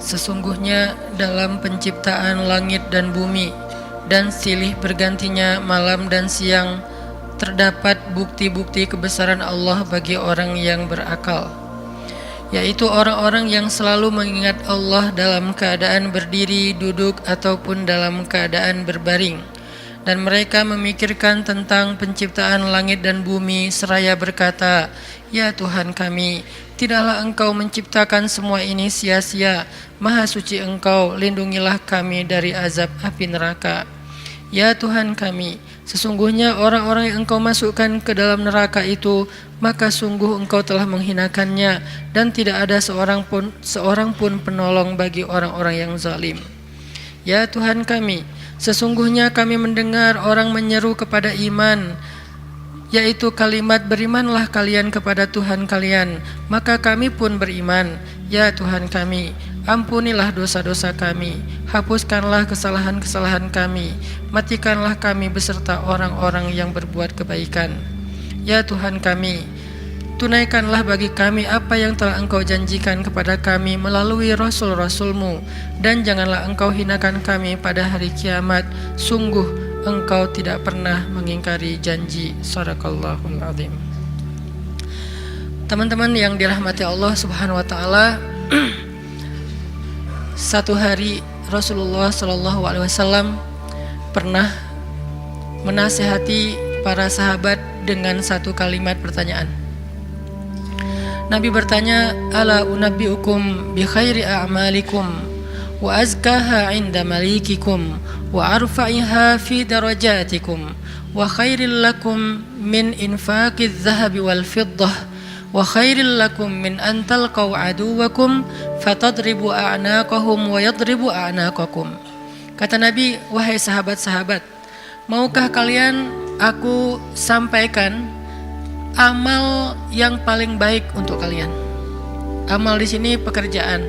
Sesungguhnya dalam penciptaan langit dan bumi dan silih bergantinya malam dan siang terdapat bukti-bukti kebesaran Allah bagi orang yang berakal, yaitu orang-orang yang selalu mengingat Allah dalam keadaan berdiri, duduk, ataupun dalam keadaan berbaring, dan mereka memikirkan tentang penciptaan langit dan bumi seraya berkata, "Ya Tuhan kami, tidaklah Engkau menciptakan semua ini sia-sia. Maha suci Engkau, lindungilah kami dari azab api neraka. Ya Tuhan kami, sesungguhnya orang-orang yang Engkau masukkan ke dalam neraka itu, maka sungguh Engkau telah menghinakannya, dan tidak ada seorang pun penolong bagi orang-orang yang zalim. Ya Tuhan kami, sesungguhnya kami mendengar orang menyeru kepada iman, yaitu kalimat berimanlah kalian kepada Tuhan kalian, maka kami pun beriman. Ya Tuhan kami, ampunilah dosa-dosa kami, hapuskanlah kesalahan-kesalahan kami, matikanlah kami beserta orang-orang yang berbuat kebaikan. Ya Tuhan kami, tunaikanlah bagi kami apa yang telah Engkau janjikan kepada kami melalui Rasul-Rasul-Mu, dan janganlah Engkau hinakan kami pada hari kiamat. Sungguh Engkau tidak pernah mengingkari janji." Shadaqallahul azim. Teman-teman yang dirahmati Allah Subhanahu wa taala, satu hari Rasulullah Shallallahu alaihi wasallam pernah menasihati para sahabat dengan satu kalimat pertanyaan. Nabi bertanya, "Ala unabbiukum bi khairi a'malikum wa azkaha 'inda malikikum wa arfa'iha fi darajatikum wa khairil lakum min infaqiz zahabi wal fiddah wa khairil lakum min an talqaw aduwakum fatadribu a'naqahum wa yadribu a'naqakum." Kata Nabi, "Wahai sahabat-sahabat, maukah kalian aku sampaikan amal yang paling baik untuk kalian?" Amal di sini pekerjaan,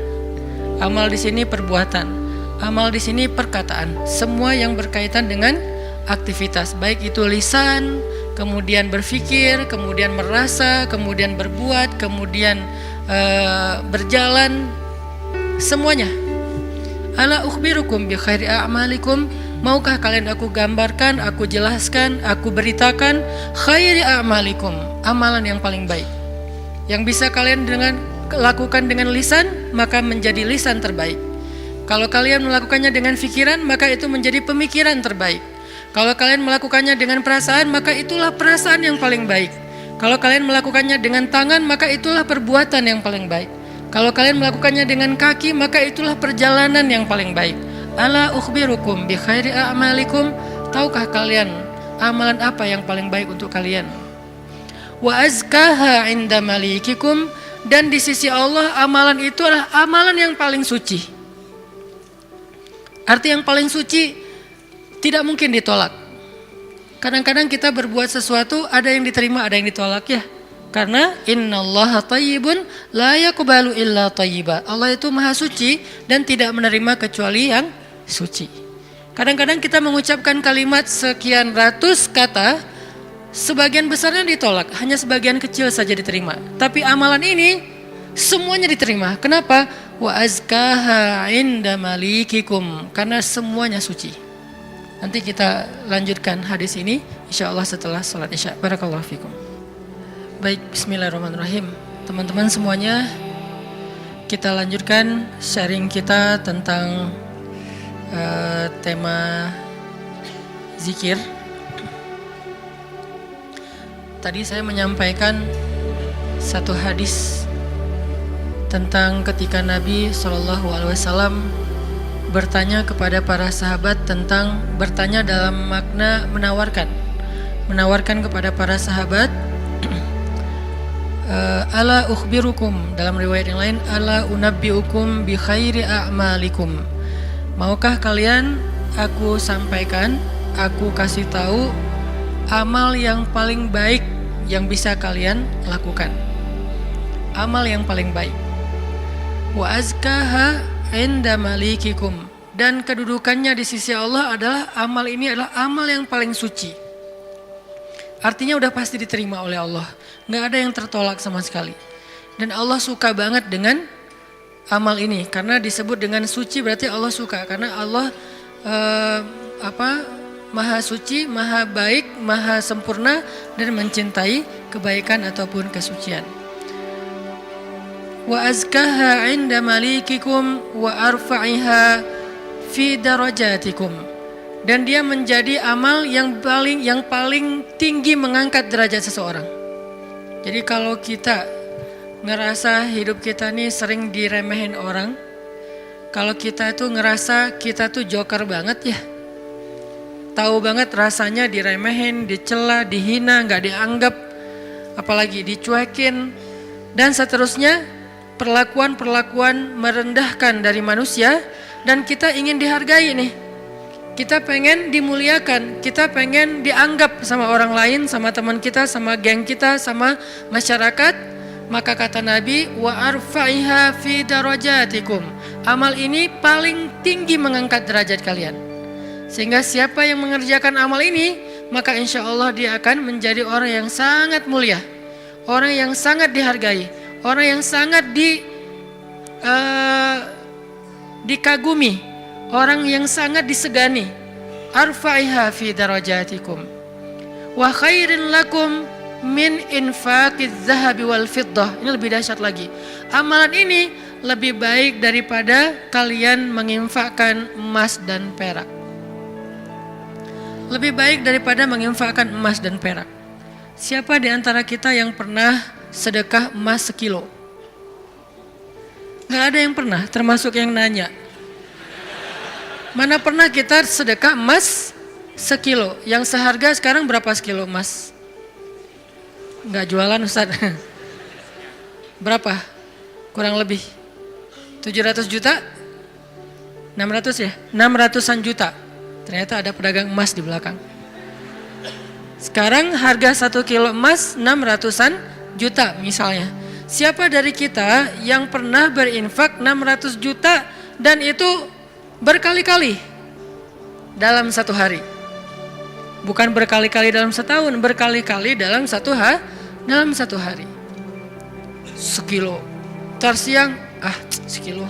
amal di sini perbuatan, amal di sini perkataan, semua yang berkaitan dengan aktivitas, baik itu lisan, kemudian berpikir, kemudian merasa, kemudian berbuat, kemudian berjalan, semuanya. "Ala ukhbirukum bi khairi a'malikum", maukah kalian aku gambarkan, aku jelaskan, aku beritakan khairi a'malikum, amalan yang paling baik yang bisa kalian lakukan dengan lisan, maka menjadi lisan terbaik. Kalau kalian melakukannya dengan pikiran, maka itu menjadi pemikiran terbaik. Kalau kalian melakukannya dengan perasaan, maka itulah perasaan yang paling baik. Kalau kalian melakukannya dengan tangan, maka itulah perbuatan yang paling baik. Kalau kalian melakukannya dengan kaki, maka itulah perjalanan yang paling baik. Ala ukhbirukum bi khairi a'malikum, tahukah kalian amalan apa yang paling baik untuk kalian? Wa azkaha 'inda malikikum, dan di sisi Allah amalan itu adalah amalan yang paling suci. Arti yang paling suci tidak mungkin ditolak. Kadang-kadang kita berbuat sesuatu, ada yang diterima, ada yang ditolak ya. Karena innallaha thayyibun la yaqbalu illa thayyiba. Allah itu maha suci dan tidak menerima kecuali yang suci. Kadang-kadang kita mengucapkan kalimat sekian ratus kata, sebagian besarnya ditolak, hanya sebagian kecil saja diterima. Tapi amalan ini semuanya diterima. Kenapa? Wa azkaha 'inda malikikum, karena semuanya suci. Nanti kita lanjutkan hadis ini insyaallah setelah sholat isya. Barakallahu fikum. Baik, bismillahirrahmanirrahim. Teman-teman semuanya, kita lanjutkan sharing kita tentang tema zikir. Tadi saya menyampaikan satu hadis tentang ketika Nabi SAW bertanya kepada para sahabat tentang, bertanya dalam makna menawarkan kepada para sahabat, "Ala ukhbirukum", dalam riwayat yang lain, "Ala unabbiukum bi khairi a'malikum", maukah kalian aku sampaikan, aku kasih tahu amal yang paling baik yang bisa kalian lakukan, amal yang paling baik. Wa azkaha 'inda malikikum, dan kedudukannya di sisi Allah adalah amal ini adalah amal yang paling suci. Artinya udah pasti diterima oleh Allah, nggak ada yang tertolak sama sekali. Dan Allah suka banget dengan amal ini, karena disebut dengan suci berarti Allah suka, karena Allah maha suci, maha baik, maha sempurna dan mencintai kebaikan ataupun kesucian. Wa azkaha 'inda malikikum wa arfa'iha fi darajatikum. Dan dia menjadi amal yang paling tinggi mengangkat derajat seseorang. Jadi kalau kita ngerasa hidup kita nih sering diremehin orang, kalau kita tuh ngerasa kita tuh joker banget ya, tahu banget rasanya diremehin, dicela, dihina, nggak dianggap, apalagi dicuekin, dan seterusnya, perlakuan-perlakuan merendahkan dari manusia, dan kita ingin dihargai nih. Kita pengen dimuliakan, kita pengen dianggap sama orang lain, sama teman kita, sama geng kita, sama masyarakat. Maka kata Nabi, wa arfa'iha fi darajatikum. Amal ini paling tinggi mengangkat derajat kalian. Sehingga siapa yang mengerjakan amal ini, maka insya Allah dia akan menjadi orang yang sangat mulia, orang yang sangat dihargai, orang yang sangat dikagumi, orang yang sangat disegani. Arfa'iha fi darajatikum wa khairin lakum min infaqiz zahabi wal fiddah. Ini lebih dahsyat lagi. Amalan ini lebih baik daripada kalian menginfakkan emas dan perak. Lebih baik daripada menginfakkan emas dan perak. Siapa di antara kita yang pernah sedekah emas 1 kilo? Gak ada yang pernah, termasuk yang nanya. Mana pernah kita sedekah emas 1 kilo? Yang seharga sekarang berapa sekilo emas? Nggak jualan Ustaz. Berapa? Kurang lebih 700 juta? 600 ya? 600-an juta. Ternyata ada pedagang emas di belakang. Sekarang harga 1 kilo emas 600-an juta misalnya. Siapa dari kita yang pernah berinfak 600 juta dan itu berkali-kali dalam 1 hari? Bukan berkali-kali dalam setahun, berkali-kali dalam 1 hari. 1 kilo. Ntar siang, 1 kilo.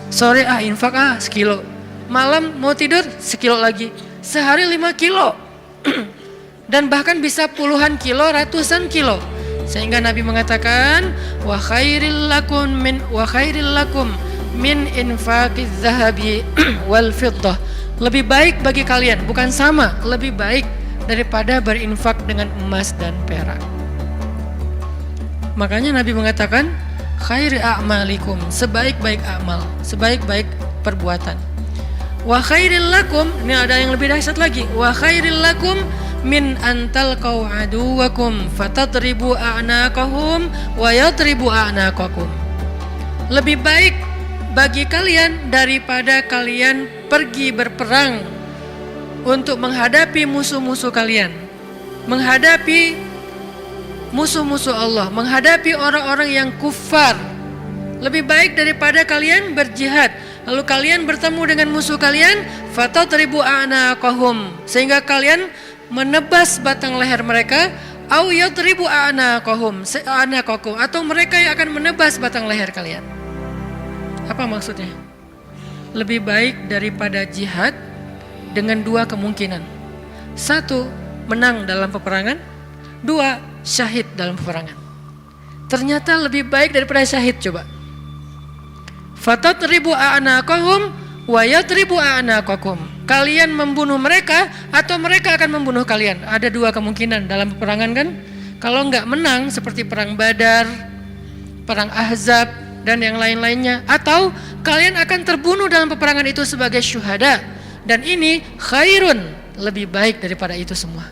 Sore infak 1 kilo. Malam mau tidur 1 kilo lagi. Sehari 5 kilo. Dan bahkan bisa puluhan kilo, ratusan kilo. Sehingga Nabi mengatakan, wa khairil lakum min infaqiz zahabi wal fiddah. Lebih baik bagi kalian, bukan sama, lebih baik daripada berinfak dengan emas dan perak. Makanya Nabi mengatakan, khairi a'malikum, sebaik-baik amal, sebaik-baik perbuatan. Wa khairil lakum, ini ada yang lebih dahsyat lagi. Wa khairil lakum min antal qaw aduwakum fatadribu a'naqahum wa yadribu a'naqakum. Lebih baik bagi kalian daripada kalian pergi berperang untuk menghadapi musuh-musuh kalian, menghadapi musuh-musuh Allah, menghadapi orang-orang yang kufar. Lebih baik daripada kalian berjihad, lalu kalian bertemu dengan musuh kalian, fatadribu a'naqahum, sehingga kalian menebas batang leher mereka, au yadribu a'naqahum, atau mereka yang akan menebas batang leher kalian. Apa maksudnya? Lebih baik daripada jihad dengan 2 kemungkinan. 1, menang dalam peperangan. 2, syahid dalam peperangan. Ternyata lebih baik daripada syahid. Coba. Fatadribu a'naqahum wa yadribu a'naqakum. Kalian membunuh mereka atau mereka akan membunuh kalian. Ada 2 kemungkinan dalam peperangan kan. Kalau enggak menang seperti perang Badar, perang Ahzab dan yang lain-lainnya, atau kalian akan terbunuh dalam peperangan itu sebagai syuhada. Dan ini khairun, lebih baik daripada itu semua.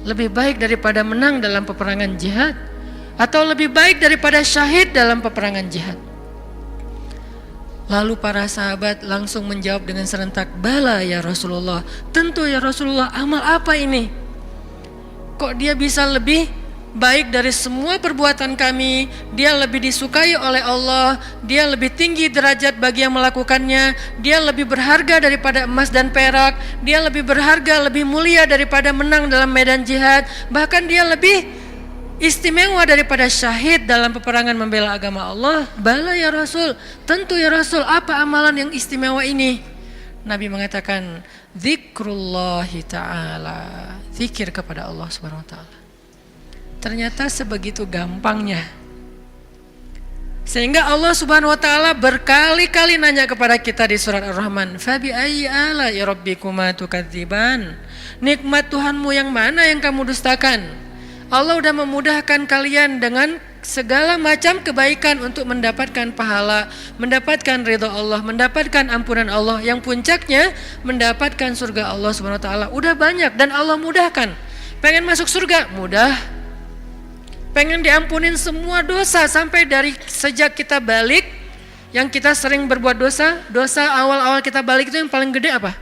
Lebih baik daripada menang dalam peperangan jihad, atau lebih baik daripada syahid dalam peperangan jihad. Lalu para sahabat langsung menjawab dengan serentak, bala ya Rasulullah, tentu ya Rasulullah, amal apa ini? Kok dia bisa lebih baik dari semua perbuatan kami? Dia lebih disukai oleh Allah, dia lebih tinggi derajat bagi yang melakukannya, dia lebih berharga daripada emas dan perak, dia lebih berharga, lebih mulia daripada menang dalam medan jihad, bahkan dia lebih istimewa daripada syahid dalam peperangan membela agama Allah? Bala ya Rasul, tentu ya Rasul. Apa amalan yang istimewa ini? Nabi mengatakan, zikrullahi ta'ala, zikir kepada Allah subhanahu wa ta'ala. Ternyata sebegitu gampangnya, sehingga Allah subhanahu wa ta'ala berkali-kali nanya kepada kita di surat Ar-Rahman, fabi ayyi ala'i rabbikuma tukadziban, nikmat Tuhanmu yang mana yang kamu dustakan? Allah sudah memudahkan kalian dengan segala macam kebaikan untuk mendapatkan pahala, mendapatkan ridha Allah, mendapatkan ampunan Allah, yang puncaknya mendapatkan surga Allah subhanahu wa ta'ala. Udah banyak dan Allah mudahkan. Pengen masuk surga? Mudah. Pengen diampunin semua dosa sampai dari sejak kita balik, yang kita sering berbuat dosa awal-awal kita balik itu yang paling gede apa?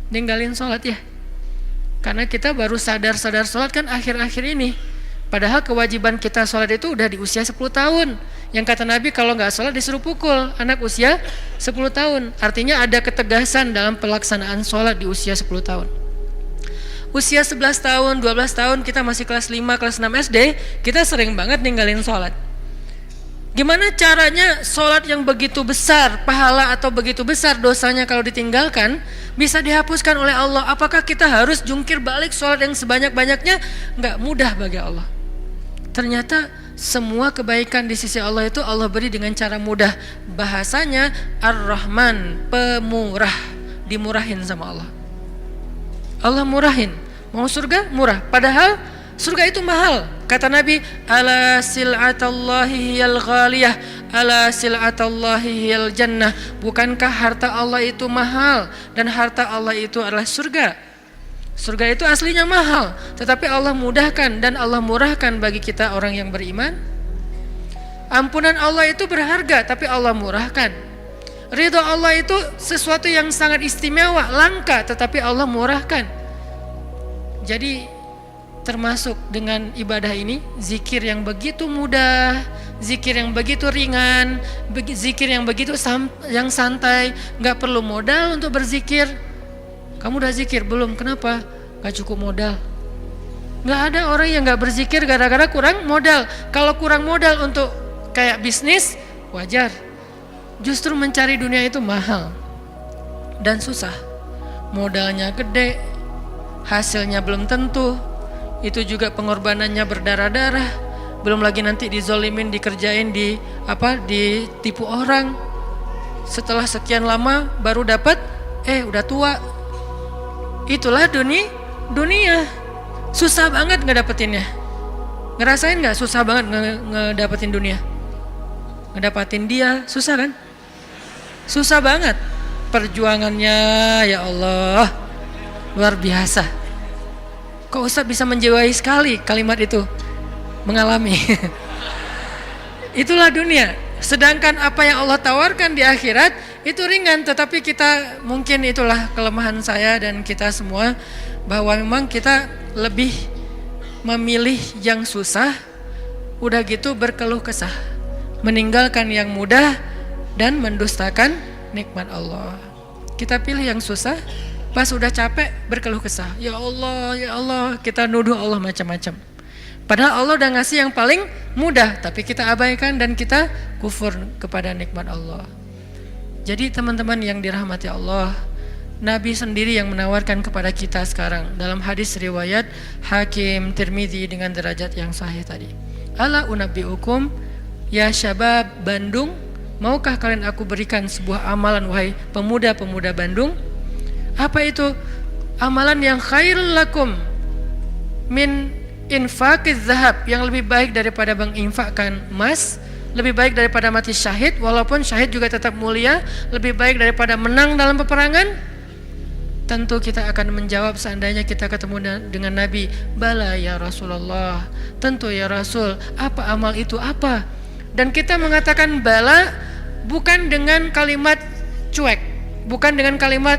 Ninggalin sholat ya. Karena kita baru sadar sholat kan akhir-akhir ini. Padahal kewajiban kita sholat itu udah di usia 10 tahun. Yang kata Nabi kalau gak sholat disuruh pukul anak usia 10 tahun. Artinya ada ketegasan dalam pelaksanaan sholat di usia 10 tahun. Usia 11 tahun, 12 tahun kita masih kelas 5, kelas 6 SD, kita sering banget ninggalin sholat. Gimana caranya sholat yang begitu besar pahala atau begitu besar dosanya kalau ditinggalkan bisa dihapuskan oleh Allah? Apakah kita harus jungkir balik sholat yang sebanyak-banyaknya? Nggak mudah bagi Allah. Ternyata semua kebaikan di sisi Allah itu Allah beri dengan cara mudah. Bahasanya Ar-Rahman, pemurah, dimurahin sama Allah. Allah murahin. Mau surga? Murah. Padahal surga itu mahal. Kata Nabi, ala sil'atallahi hiyal ghaliyah, ala sil'atallahi hiyal jannah. Bukankah harta Allah itu mahal? Dan harta Allah itu adalah surga. Surga itu aslinya mahal, tetapi Allah mudahkan dan Allah murahkan bagi kita orang yang beriman. Ampunan Allah itu berharga, tapi Allah murahkan. Ridha Allah itu sesuatu yang sangat istimewa, langka, tetapi Allah murahkan. Jadi termasuk dengan ibadah ini, zikir yang begitu mudah, zikir yang begitu ringan, zikir yang begitu yang santai, gak perlu modal untuk berzikir. Kamu udah zikir belum? Kenapa? Gak cukup modal. Gak ada orang yang gak berzikir gara-gara kurang modal. Kalau kurang modal untuk kayak bisnis, wajar. Justru mencari dunia itu mahal dan susah. Modalnya gede, hasilnya belum tentu. Itu juga pengorbanannya berdarah-darah. Belum lagi nanti dizolimin, dikerjain, ditipu orang. Setelah sekian lama baru dapat, udah tua. Itulah dunia. Susah banget ngedapetinnya. Ngerasain gak susah banget ngedapetin dunia? Ngedapatin dia, susah kan? Susah banget. Perjuangannya ya Allah luar biasa. Kok Ustaz bisa menjiwai sekali kalimat itu? Mengalami. Itulah dunia. Sedangkan apa yang Allah tawarkan di akhirat itu ringan, tetapi kita mungkin itulah kelemahan saya dan kita semua, bahwa memang kita lebih memilih yang susah, udah gitu berkeluh kesah, meninggalkan yang mudah dan mendustakan nikmat Allah. Kita pilih yang susah, pas udah capek berkeluh kesah. Ya Allah, kita nuduh Allah macam-macam. Padahal Allah udah ngasih yang paling mudah, tapi kita abaikan dan kita kufur kepada nikmat Allah. Jadi teman-teman yang dirahmati Allah, Nabi sendiri yang menawarkan kepada kita sekarang dalam hadis riwayat Hakim Tirmidzi dengan derajat yang sahih tadi. Ala unabbiukum ya syabab Bandung, maukah kalian aku berikan sebuah amalan wahai pemuda-pemuda Bandung? Apa itu? Amalan yang khairul lakum min infaqiz zahab, yang lebih baik daripada menginfakkan emas, lebih baik daripada mati syahid, walaupun syahid juga tetap mulia, lebih baik daripada menang dalam peperangan. Tentu kita akan menjawab seandainya kita ketemu dengan Nabi, bala ya Rasulullah, tentu ya Rasul. Apa amal itu? Apa? Dan kita mengatakan bala bukan dengan kalimat cuek, bukan dengan kalimat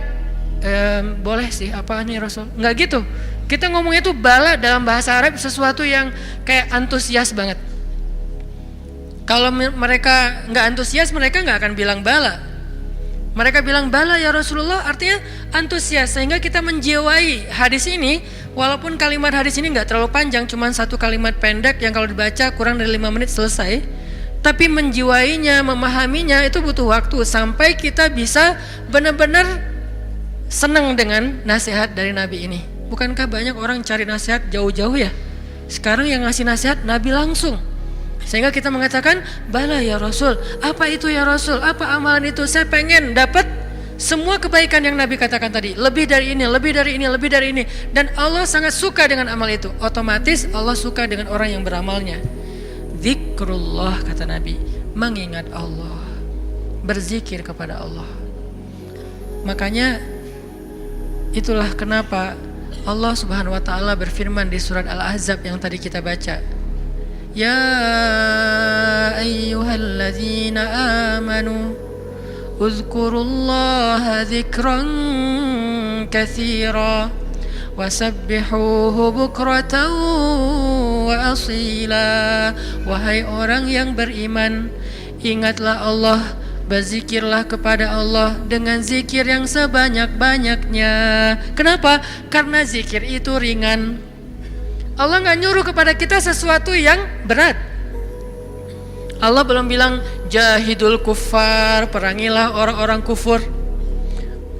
boleh sih, apa nih Rasul, nggak gitu. Kita ngomongnya itu bala dalam bahasa Arab sesuatu yang kayak antusias banget. Kalau mereka nggak antusias, mereka nggak akan bilang bala. Mereka bilang bala ya Rasulullah, artinya antusias, sehingga kita menjiwai hadis ini. Walaupun kalimat hadis ini nggak terlalu panjang, cuma satu kalimat pendek yang kalau dibaca kurang dari 5 menit selesai, tapi menjiwainya, memahaminya itu butuh waktu sampai kita bisa benar-benar senang dengan nasihat dari Nabi ini. Bukankah banyak orang cari nasihat jauh-jauh ya? Sekarang yang ngasih nasihat Nabi langsung, sehingga kita mengatakan bala ya Rasul, apa itu ya Rasul, apa amalan itu, saya pengen dapat semua kebaikan yang Nabi katakan tadi, lebih dari ini, lebih dari ini, lebih dari ini. Dan Allah sangat suka dengan amal itu. Otomatis Allah suka dengan orang yang beramalnya. Zikrullah, kata Nabi, mengingat Allah, berzikir kepada Allah. Makanya itulah kenapa Allah Subhanahu wa taala berfirman di surat Al-Ahzab yang tadi kita baca. Ya ayyuhalladzina amanu uzkurullaha dzikran katsira wasabbihuhu bukratan wa asila. Wahai orang yang beriman, ingatlah Allah, berzikirlah kepada Allah dengan zikir yang sebanyak-banyaknya. Kenapa? Karena zikir itu ringan. Allah gak nyuruh kepada kita sesuatu yang berat. Allah belum bilang jahidul kuffar, perangilah orang-orang kufur.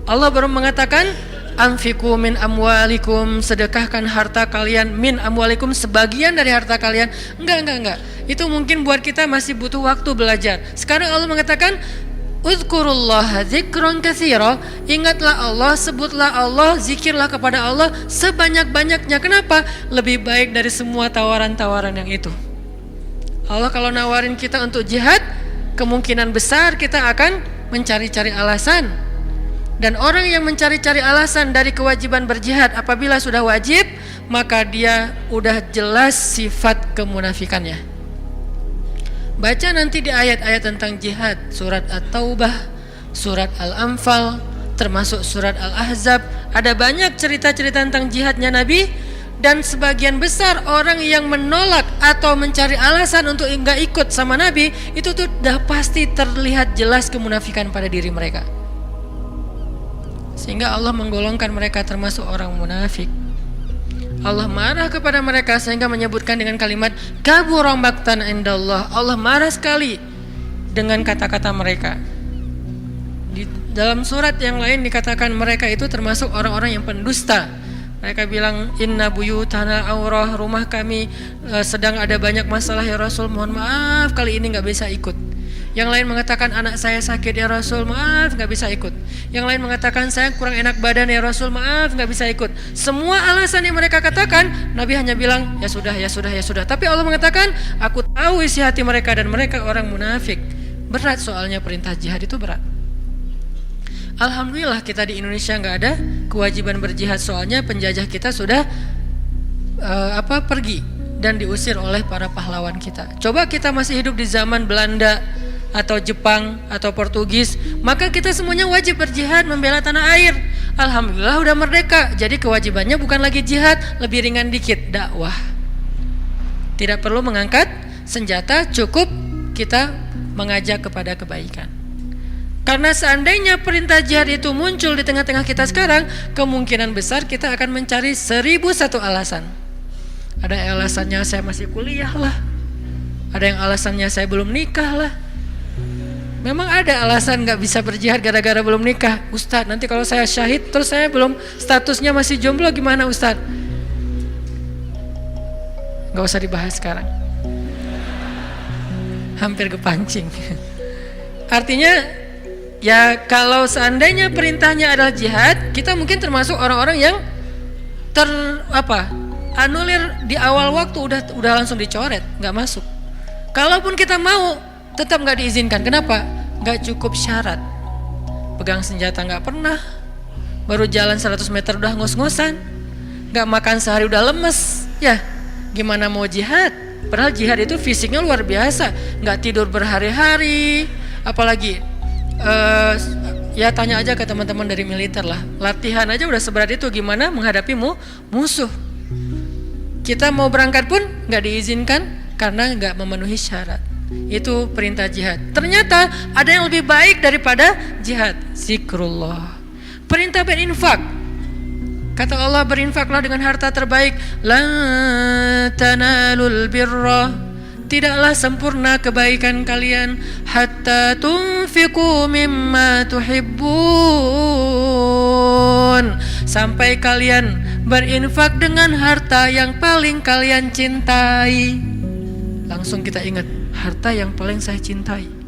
Allah baru mengatakan anfiqu min amwalikum, sedekahkan harta kalian, min amwalikum, sebagian dari harta kalian. Enggak. Itu mungkin buat kita masih butuh waktu belajar. Sekarang Allah mengatakan uzkurullaha dzikran katsira, ingatlah Allah, sebutlah Allah, zikirlah kepada Allah sebanyak-banyaknya. Kenapa? Lebih baik dari semua tawaran-tawaran yang itu. Allah kalau nawarin kita untuk jihad, kemungkinan besar kita akan mencari-cari alasan. Dan orang yang mencari-cari alasan dari kewajiban berjihad, apabila sudah wajib, maka dia udah jelas sifat kemunafikannya. Baca nanti di ayat-ayat tentang jihad, surat At-Taubah, surat Al-Anfal, termasuk surat Al-Ahzab. Ada banyak cerita-cerita tentang jihadnya Nabi. Dan sebagian besar orang yang menolak atau mencari alasan untuk enggak ikut sama Nabi, itu tuh udah pasti terlihat jelas kemunafikan pada diri mereka. Sehingga Allah menggolongkan mereka termasuk orang munafik. Allah marah kepada mereka sehingga menyebutkan dengan kalimat kabura maqtan indallah. Allah marah sekali dengan kata-kata mereka. Di dalam surat yang lain dikatakan mereka itu termasuk orang-orang yang pendusta. Mereka bilang inna buyutana aurah, rumah kami sedang ada banyak masalah ya Rasul, mohon maaf kali ini gak bisa ikut. Yang lain mengatakan anak saya sakit ya Rasul, maaf gak bisa ikut. Yang lain mengatakan saya kurang enak badan ya Rasul, maaf gak bisa ikut. Semua alasan yang mereka katakan, Nabi hanya bilang ya sudah. Tapi Allah mengatakan aku tahu isi hati mereka dan mereka orang munafik. Berat soalnya perintah jihad itu berat. Alhamdulillah kita di Indonesia nggak ada kewajiban berjihad, soalnya penjajah kita sudah pergi dan diusir oleh para pahlawan kita. Coba kita masih hidup di zaman Belanda atau Jepang atau Portugis, maka kita semuanya wajib berjihad membela tanah air. Alhamdulillah udah merdeka, jadi kewajibannya bukan lagi jihad, lebih ringan dikit, dakwah. Tidak perlu mengangkat senjata, cukup kita mengajak kepada kebaikan. Karena seandainya perintah jihad itu muncul di tengah-tengah kita sekarang, kemungkinan besar kita akan mencari 1001 alasan. Ada yang alasannya saya masih kuliah lah, ada yang alasannya saya belum nikah lah. Memang ada alasan gak bisa berjihad gara-gara belum nikah. Ustadz, nanti kalau saya syahid terus saya belum, statusnya masih jomblo gimana Ustadz? Gak usah dibahas sekarang, hampir kepancing. Artinya ya kalau seandainya perintahnya adalah jihad, kita mungkin termasuk orang-orang yang anulir di awal waktu, udah langsung dicoret, nggak masuk. Kalaupun kita mau, tetap nggak diizinkan. Kenapa? Nggak cukup syarat. Pegang senjata nggak pernah, baru jalan 100 meter udah ngos-ngosan, nggak makan sehari udah lemes. Ya gimana mau jihad? Padahal jihad itu fisiknya luar biasa, nggak tidur berhari-hari, apalagi ya tanya aja ke teman-teman dari militer lah, latihan aja udah seberat itu, gimana menghadapi musuh. Kita mau berangkat pun nggak diizinkan karena nggak memenuhi syarat. Itu perintah jihad. Ternyata ada yang lebih baik daripada jihad, zikrullah. Perintah berinfak. Kata Allah, berinfaklah dengan harta terbaik. Lan tanalul birra, tidaklah sempurna kebaikan kalian hatta tunfiqu mimma tuhibbun, sampai kalian berinfak dengan harta yang paling kalian cintai. Langsung kita ingat, harta yang paling saya cintai.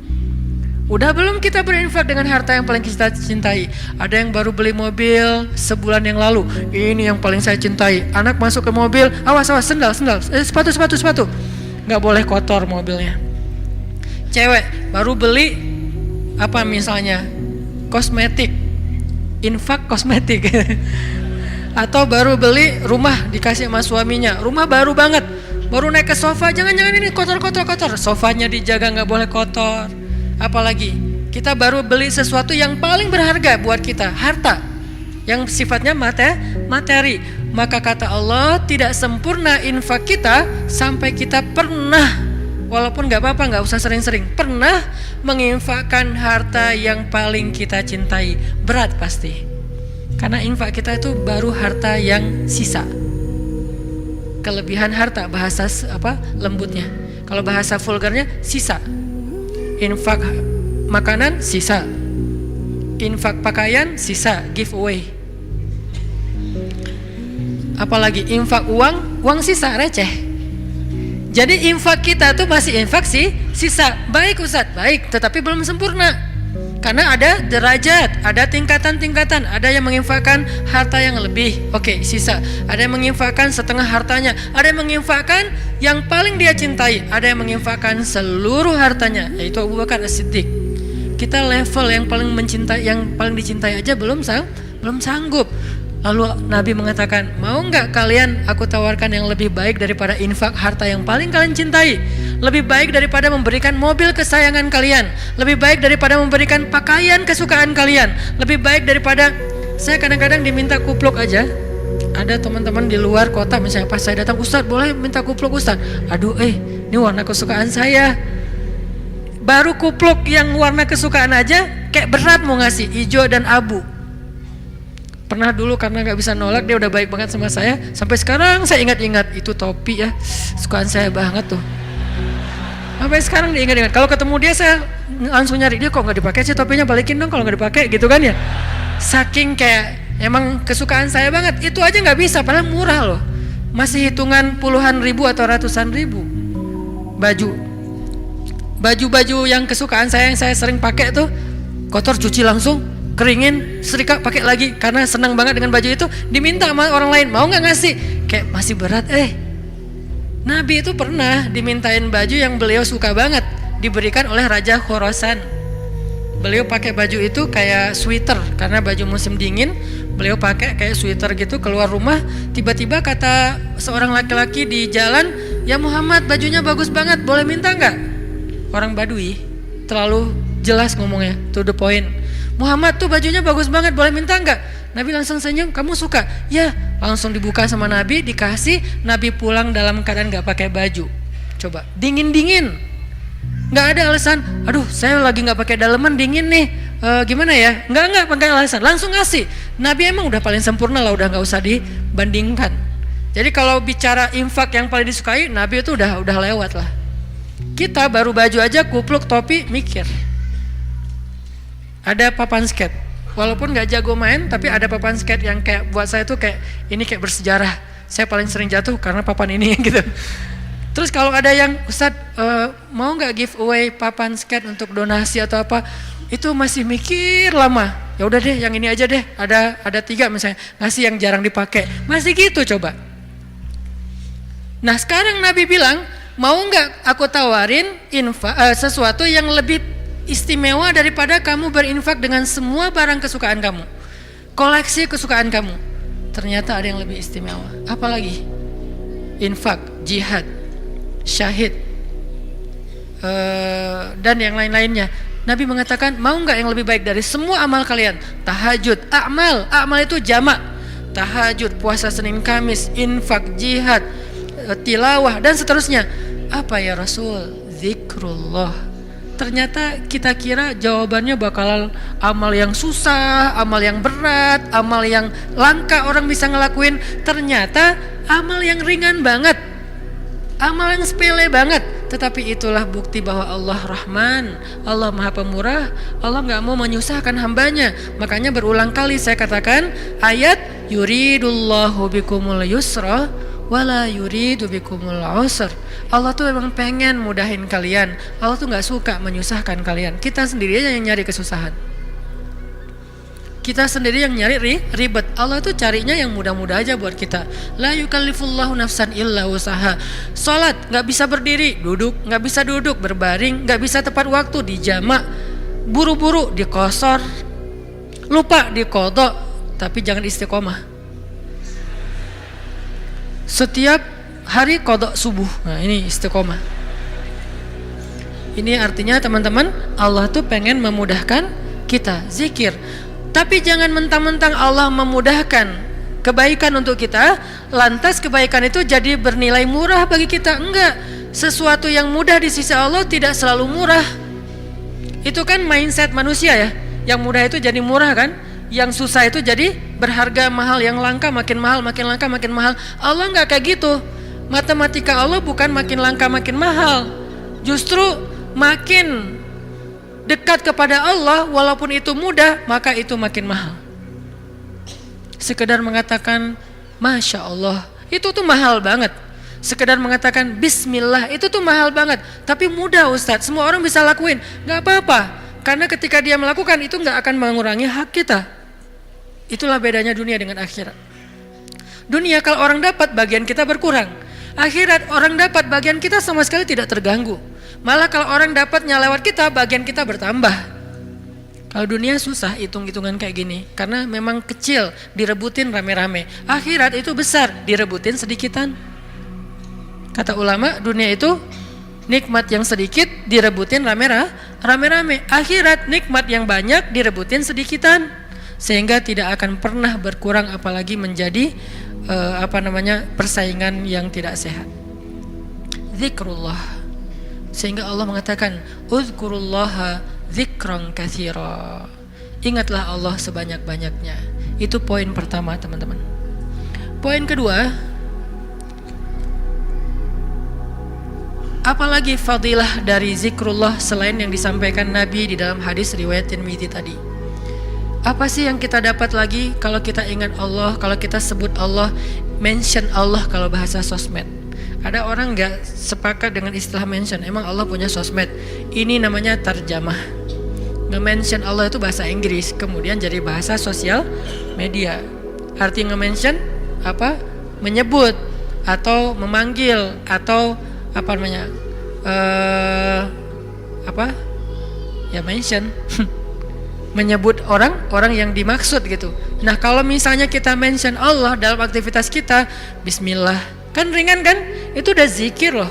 Udah belum kita berinfak dengan harta yang paling kita cintai? Ada yang baru beli mobil sebulan yang lalu, ini yang paling saya cintai. Anak masuk ke mobil, awas sendal, sepatu, nggak boleh kotor mobilnya. Cewek baru beli apa misalnya, kosmetik, infak kosmetik. Atau baru beli rumah, dikasih sama suaminya, rumah baru banget, baru naik ke sofa, jangan ini kotor, sofanya dijaga, nggak boleh kotor. Apalagi kita baru beli sesuatu yang paling berharga buat kita, harta yang sifatnya materi. Maka kata Allah, tidak sempurna infak kita sampai kita pernah, walaupun gak apa-apa, gak usah sering-sering, pernah menginfakkan harta yang paling kita cintai. Berat pasti, karena infak kita itu baru harta yang sisa. Kelebihan harta, bahasa lembutnya. Kalau bahasa vulgarnya, sisa. Infak makanan, sisa. Infak pakaian, sisa, giveaway. Apalagi infak uang sisa, receh. Jadi infak kita tuh masih infak sisa. Baik Ustadz, baik, tetapi belum sempurna. Karena ada derajat, ada tingkatan-tingkatan. Ada yang menginfakkan harta yang lebih, oke, sisa. Ada yang menginfakkan setengah hartanya. Ada yang menginfakkan yang paling dia cintai. Ada yang menginfakkan seluruh hartanya, yaitu Abu Bakar As-Siddiq. Kita level yang paling mencintai, yang paling dicintai aja belum sanggup. Lalu Nabi mengatakan, mau nggak kalian aku tawarkan yang lebih baik daripada infak harta yang paling kalian cintai? Lebih baik daripada memberikan mobil kesayangan kalian, lebih baik daripada memberikan pakaian kesukaan kalian, lebih baik daripada, saya kadang-kadang diminta kupluk aja. Ada teman-teman di luar kota misalnya, pas saya datang, Ustadz boleh minta kupluk Ustadz? Aduh ini warna kesukaan saya. Baru kupluk yang warna kesukaan aja kayak berat mau ngasih, hijau dan abu. Pernah dulu karena gak bisa nolak, dia udah baik banget sama saya. Sampai sekarang saya ingat-ingat, itu topi ya, sukaan saya banget tuh. Sampai sekarang diingat-ingat. Kalau ketemu dia saya langsung nyari, dia kok gak dipakai sih topinya, balikin dong kalau gak dipakai gitu kan ya. Saking kayak emang kesukaan saya banget. Itu aja gak bisa, padahal murah loh. Masih hitungan puluhan ribu atau ratusan ribu. Baju yang kesukaan saya, yang saya sering pakai tuh, kotor cuci langsung, keringin, setrika, pakai lagi. Karena senang banget dengan baju itu, diminta sama orang lain, mau gak ngasih? Kayak masih berat. Nabi itu pernah dimintain baju yang beliau suka banget, diberikan oleh Raja Khorasan. Beliau pakai baju itu kayak sweater, karena baju musim dingin. Beliau pakai kayak sweater gitu, keluar rumah, tiba-tiba kata seorang laki-laki di jalan, ya Muhammad, bajunya bagus banget, boleh minta nggak? Orang Badui, terlalu jelas ngomongnya, to the point. Muhammad tuh bajunya bagus banget, boleh minta nggak? Nabi langsung senyum, kamu suka? Ya, langsung dibuka sama Nabi, dikasih. Nabi pulang dalam keadaan gak pakai baju. Coba, dingin-dingin, gak ada alasan, aduh saya lagi gak pakai daleman, dingin nih, gimana ya? Gak pakai alasan, langsung ngasih. Nabi emang udah paling sempurna lah, udah gak usah dibandingkan. Jadi kalau bicara infak yang paling disukai, Nabi itu udah lewat lah. Kita baru baju aja, kupluk, topi, mikir. Ada papan skate. Walaupun gak jago main, tapi ada papan skate yang kayak buat saya tuh kayak ini kayak bersejarah. Saya paling sering jatuh karena papan ini gitu. Terus kalau ada yang Ustadz mau nggak giveaway papan skate untuk donasi atau apa, itu masih mikir lama. Ya udah deh, yang ini aja deh. Ada 3 misalnya, ngasih yang jarang dipakai. Masih gitu coba. Nah sekarang Nabi bilang, mau nggak aku tawarin sesuatu yang lebih istimewa daripada kamu berinfak dengan semua barang kesukaan kamu, koleksi kesukaan kamu. Ternyata ada yang lebih istimewa. Apalagi? Infak, jihad, syahid, dan yang lain-lainnya. Nabi mengatakan, mau nggak yang lebih baik dari semua amal kalian? Tahajud, amal itu jamak. Tahajud, puasa Senin Kamis, infak, jihad, tilawah, dan seterusnya. Apa ya Rasul? zikrullah. Ternyata kita kira jawabannya bakal amal yang susah, amal yang berat, amal yang langka orang bisa ngelakuin. Ternyata amal yang ringan banget, amal yang sepele banget. Tetapi itulah bukti bahwa Allah Rahman, Allah Maha Pemurah. Allah gak mau menyusahkan hambanya. Makanya berulang kali saya katakan ayat yuridullahu bikumul yusra wala yuridu bikumul usr. Allah tuh memang pengen mudahin kalian. Allah tuh gak suka menyusahkan kalian. Kita sendiri aja yang nyari kesusahan, kita sendiri yang nyari ribet. Allah tuh carinya yang mudah-mudah aja buat kita. La yukallifullahu nafsan illa usaha. Salat gak bisa berdiri, duduk, gak bisa duduk, berbaring, gak bisa tepat waktu, dijamak, buru-buru, dikosor, lupa, dikodok. Tapi jangan istiqomah. Setiap hari kodok subuh. Nah ini istiqomah. Ini artinya teman-teman, Allah tuh pengen memudahkan kita zikir. Tapi jangan mentang-mentang Allah memudahkan kebaikan untuk kita, lantas kebaikan itu jadi bernilai murah bagi kita. Enggak. Sesuatu yang mudah di sisi Allah tidak selalu murah. Itu kan mindset manusia ya. Yang mudah itu jadi murah kan? Yang susah itu jadi berharga, mahal. Yang langka makin mahal, makin langka makin mahal. Allah enggak kayak gitu. Matematika Allah bukan makin langka makin mahal. Justru makin dekat kepada Allah, walaupun itu mudah, maka itu makin mahal. Sekedar mengatakan Masya Allah, itu tuh mahal banget. Sekedar mengatakan Bismillah, itu tuh mahal banget. Tapi mudah Ustadz, semua orang bisa lakuin. Gak apa-apa, karena ketika dia melakukan itu gak akan mengurangi hak kita. Itulah bedanya dunia dengan akhirat. Dunia kalau orang dapat, bagian kita berkurang. Akhirat orang dapat, bagian kita sama sekali tidak terganggu. Malah kalau orang dapatnya lewat kita, bagian kita bertambah. Kalau dunia susah hitung-hitungan kayak gini, karena memang kecil, direbutin rame-rame. Akhirat itu besar, direbutin sedikitan. Kata ulama, dunia itu nikmat yang sedikit, direbutin rame-rame. Akhirat nikmat yang banyak, direbutin sedikitan. Sehingga tidak akan pernah berkurang, apalagi menjadi persaingan yang tidak sehat. Zikrullah. Sehingga Allah mengatakan uzkurullaha dzikran katsira. Ingatlah Allah sebanyak-banyaknya. Itu poin pertama teman-teman. Poin kedua, apalagi fadilah dari zikrullah selain yang disampaikan Nabi di dalam hadis riwayat Tirmidzi tadi. Apa sih yang kita dapat lagi kalau kita ingat Allah, kalau kita sebut Allah, mention Allah kalau bahasa sosmed? Ada orang gak sepakat dengan istilah mention. Emang Allah punya sosmed. Ini namanya tarjamah. Nge-mention Allah itu bahasa Inggris, kemudian jadi bahasa sosial media. Arti nge-mention apa? Menyebut atau memanggil atau apa namanya? Ya mention. Menyebut orang yang dimaksud gitu. Nah kalau misalnya kita mention Allah dalam aktivitas kita, Bismillah, kan ringan kan? Itu udah zikir loh.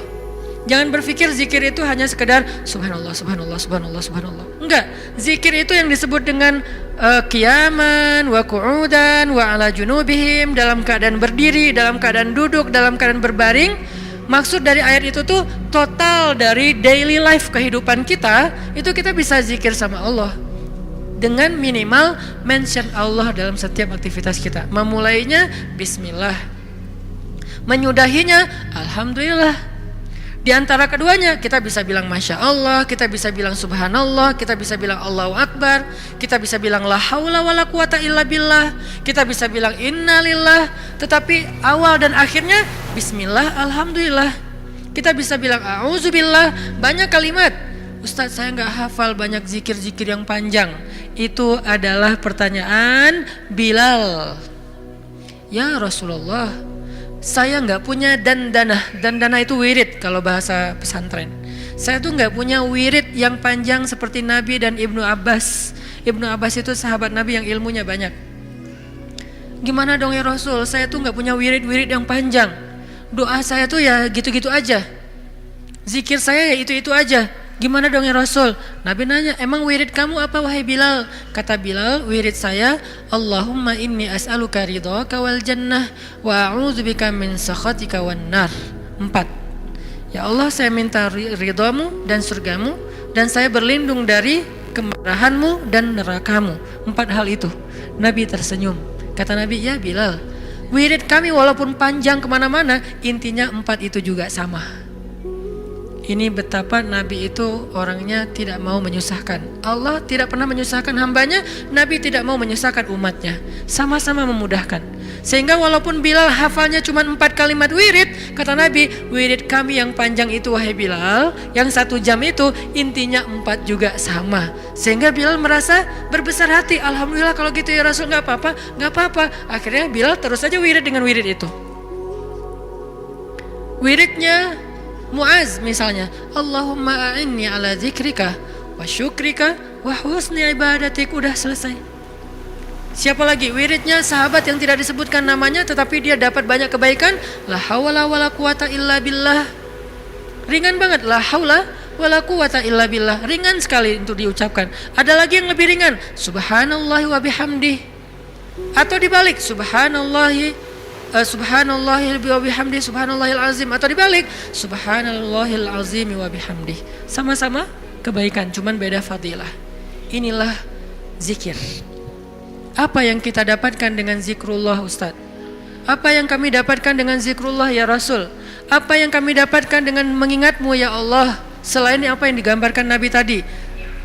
Jangan berpikir zikir itu hanya sekedar Subhanallah, Subhanallah, Subhanallah, Subhanallah. Enggak, zikir itu yang disebut dengan qiyaman wa qu'udan wa ala junubihim, dalam keadaan berdiri, dalam keadaan duduk, dalam keadaan berbaring. Maksud dari ayat itu tuh total dari daily life kehidupan kita, itu kita bisa zikir sama Allah. Dengan minimal mention Allah dalam setiap aktivitas kita. Memulainya Bismillah, menyudahinya Alhamdulillah. Di antara keduanya kita bisa bilang Masya Allah, kita bisa bilang Subhanallah, kita bisa bilang Allahu Akbar, kita bisa bilang La haula wala quwata illa billah, kita bisa bilang Innalillah. Tetapi awal dan akhirnya Bismillah, Alhamdulillah. Kita bisa bilang A'udzubillah. Banyak kalimat. Ustadz saya gak hafal banyak zikir-zikir yang panjang. Itu adalah pertanyaan Bilal. Ya Rasulullah, saya nggak punya dandanah. Dandanah itu wirid kalau bahasa pesantren. Saya tuh nggak punya wirid yang panjang seperti Nabi dan Ibnu Abbas. Ibnu Abbas itu sahabat Nabi yang ilmunya banyak. Gimana dong ya Rasul? Saya tuh nggak punya wirid-wirid yang panjang. Doa saya tuh ya gitu-gitu aja. Zikir saya ya itu-itu aja. Gimana dong ya Rasul? Nabi nanya, emang wirid kamu apa wahai Bilal? Kata Bilal, wirid saya Allahumma inni as'aluka ridhaka wal jannah wa a'udzubika min sakhatika wan nar. 4. Ya Allah, saya minta ridhamu dan surgamu, dan saya berlindung dari kemarahanmu dan nerakamu. 4 hal itu. Nabi tersenyum. Kata Nabi, ya Bilal, wirid kami walaupun panjang kemana-mana, intinya 4 itu juga sama. Ini betapa Nabi itu orangnya tidak mau menyusahkan. Allah tidak pernah menyusahkan hambanya, Nabi tidak mau menyusahkan umatnya. Sama-sama memudahkan. Sehingga walaupun Bilal hafalnya cuma 4 kalimat wirid, kata Nabi, wirid kami yang panjang itu wahai Bilal, yang 1 jam itu intinya 4 juga sama. Sehingga Bilal merasa berbesar hati. Alhamdulillah kalau gitu ya Rasul, gak apa-apa, gak apa-apa. Akhirnya Bilal terus saja wirid dengan wirid itu. Wiridnya Muaz misalnya, Allahumma a'inni ala zikrika wa syukrika wa husni ibadatik. Udah selesai. Siapa lagi? Wiridnya sahabat yang tidak disebutkan namanya tetapi dia dapat banyak kebaikan. La hawla wala quwata illa billah. Ringan banget. La hawla wala quwata illa billah. Ringan sekali untuk diucapkan. Ada lagi yang lebih ringan. Subhanallahi wa bihamdih. Atau dibalik, subhanallahi subhanallahil wa bihamdi subhanallahil azim, atau dibalik subhanallahil azim wa bihamdi. Sama-sama kebaikan, cuman beda fadilah. Inilah zikir. Apa yang kita dapatkan dengan zikrullah Ustaz? Apa yang kami dapatkan dengan zikrullah ya Rasul? Apa yang kami dapatkan dengan mengingatmu ya Allah? Selain apa yang digambarkan Nabi tadi.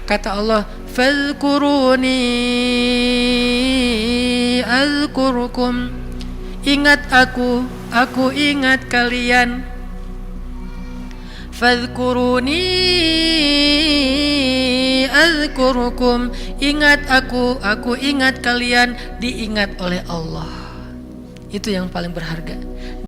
Kata Allah, fadhkuruni azkurukum. Ingat aku ingat kalian. Fadhkuruni azkurukum. Ingat aku ingat kalian, diingat oleh Allah. Itu yang paling berharga.